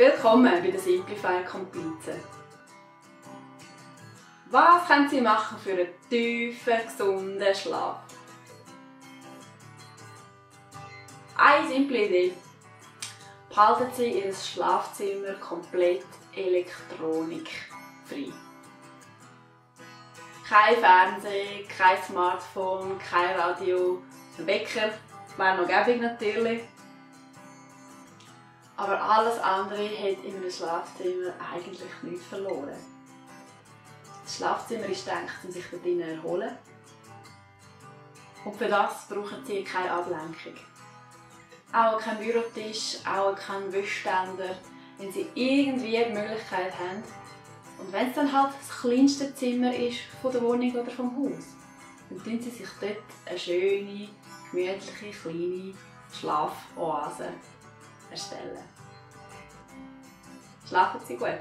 Willkommen bei der Simplify Komplizen. Was können Sie machen für einen tiefen, gesunden Schlaf? Eine simple Idee. Behalten Sie Ihr Schlafzimmer komplett elektronikfrei. Kein Fernsehen, kein Smartphone, kein Radio, ein Wecker wäre noch gäbig natürlich. Aber alles andere hat in einem Schlafzimmer eigentlich nichts verloren. Das Schlafzimmer ist gedacht, um sich dort drinnen zu erholen. Und für das brauchen Sie keine Ablenkung. Auch kein Bürotisch, auch kein Wäscheständer, wenn Sie irgendwie die Möglichkeit haben. Und wenn es dann halt das kleinste Zimmer ist von der Wohnung oder vom Haus, dann tun Sie sich dort eine schöne, gemütliche, kleine Schlafoase erstellen. Schlafen Sie gut!